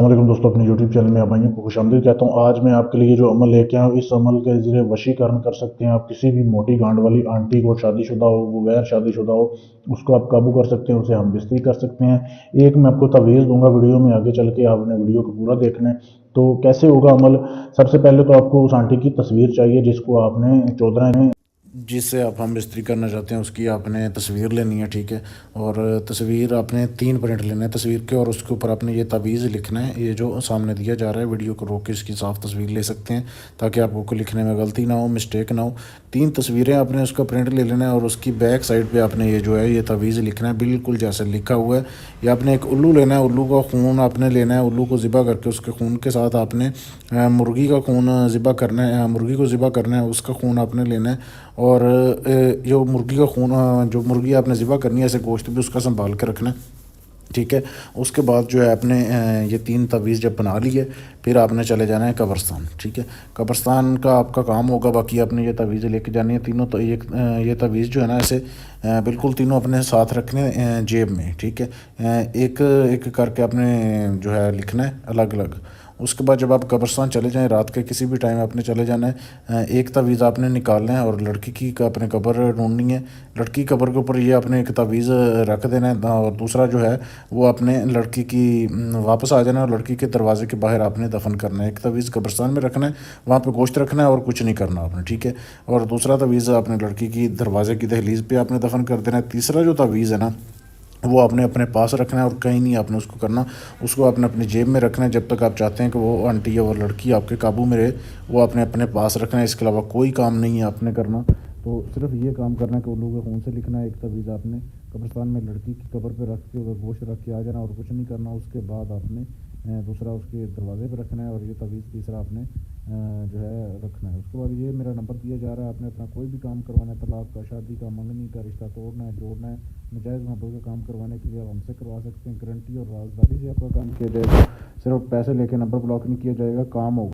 अस्सलामुअलैकुम दोस्तों, अपने यूट्यूब चैनल में आप भाइयों को खुशामदीद कहता हूँ। आज मैं आपके लिए जो अमल लेके आया हूँ, इस अमल के ज़रिए वशीकरण कर सकते हैं। आप किसी भी मोटी गांड वाली आंटी को, शादीशुदा हो वो गैर शादीशुदा हो, उसको आप काबू कर सकते हैं, उसे हम बिस्तरी कर सकते हैं। एक मैं आपको तवीज़ दूंगा वीडियो में, आगे चल के आपने वीडियो को पूरा देखना है। तो कैसे होगा अमल? सबसे पहले तो आपको उस आंटी की तस्वीर चाहिए जिसको आपने चौधरा जिससे आप हम इस्त्री करना चाहते हैं, उसकी आपने तस्वीर लेनी है, ठीक है। और तस्वीर आपने 3 प्रिंट लेना है तस्वीर के, और उसके ऊपर आपने ये तावीज़ लिखना है। ये जो सामने दिया जा रहा है, वीडियो को रोक के इसकी साफ तस्वीर ले सकते हैं ताकि आपको लिखने में गलती ना हो, मिस्टेक ना हो। 3 तस्वीरें आपने उसका प्रिंट ले लेना है और उसकी बैक साइड पे आपने ये जो है ये तावीज़ लिखना है बिल्कुल जैसे लिखा हुआ है। या आपने एक उल्लू लेना है, उल्लू का खून आपने लेना है। उल्लू को ज़िबा करके उसके खून के साथ आपने मुर्गी का खून ज़िबा करना है, मुर्गी को ज़िबा करना है, उसका खून आपने लेना है। और जो मुर्गी का खून, जो मुर्गी आपने ज़िबा करनी है, ऐसे गोश्त भी उसका संभाल के रखना है, ठीक है। उसके बाद जो है आपने ये 3 तवीज़ जब बना ली है, फिर आपने चले जाना है कब्रस्तान, ठीक है। कब्रस्तान का आपका काम होगा, बाकी आपने ये तवीज़ें लेके जानी है तीनों। तो ये तवीज़ जो है ना, ऐसे बिल्कुल तीनों अपने साथ रखने जेब में, ठीक है। एक एक करके आपने जो है लिखना है अलग अलग। उसके बाद जब आप कब्रस्तान चले जाएं, रात के किसी भी टाइम आपने चले जाना है, एक तावीज़ आपने निकालना है और लड़की की अपने कब्र ढूंढनी है। लड़की की कब्र के ऊपर ये आपने एक तावीज़ रख देना है, और दूसरा जो है वो आपने लड़की की वापस आ जाना है और लड़की के दरवाजे के बाहर आपने दफन करना है। एक तावीज़ कब्रस्तान में रखना है, वहाँ पे गोश्त रखना है और कुछ नहीं करना आपने, ठीक है। और दूसरा तावीज़ आपने लड़की की दरवाजे की दहलीज़ पे आपने दफन कर देना है। तीसरा जो तावीज़ है ना, वो आपने अपने पास रखना है और कहीं नहीं आपने उसको करना। उसको आपने अपनी जेब में रखना है जब तक आप चाहते हैं कि वो आंटी और लड़की आपके काबू में रहे। वो आपने अपने पास रखना है, इसके अलावा कोई काम नहीं है आपने करना। तो सिर्फ ये काम करना है कि उल्लू के खून से लिखना है। एक तवीज़ आपने कब्रिस्तान में लड़की की कब्र पे रख के उधर गोश्त रख के आ जाना और कुछ नहीं करना। उसके बाद आपने दूसरा उसके दरवाजे पे रखना है और ये तवीज़ तीसरा आपने जो है रखना है। उसके बाद ये मेरा नंबर दिया जा रहा है, आपने अपना कोई भी काम करवाना है, तलाक का, शादी का, मंगनी का, रिश्ता तोड़ना है, जोड़ना है, नजायज़ मोहब्बत का काम करवाने के लिए आप हमसे करवा सकते हैं। गारंटी और राजदारी से आपका काम किया जाएगा। सिर्फ पैसे लेके नंबर ब्लॉक नहीं किया जाएगा, काम होगा।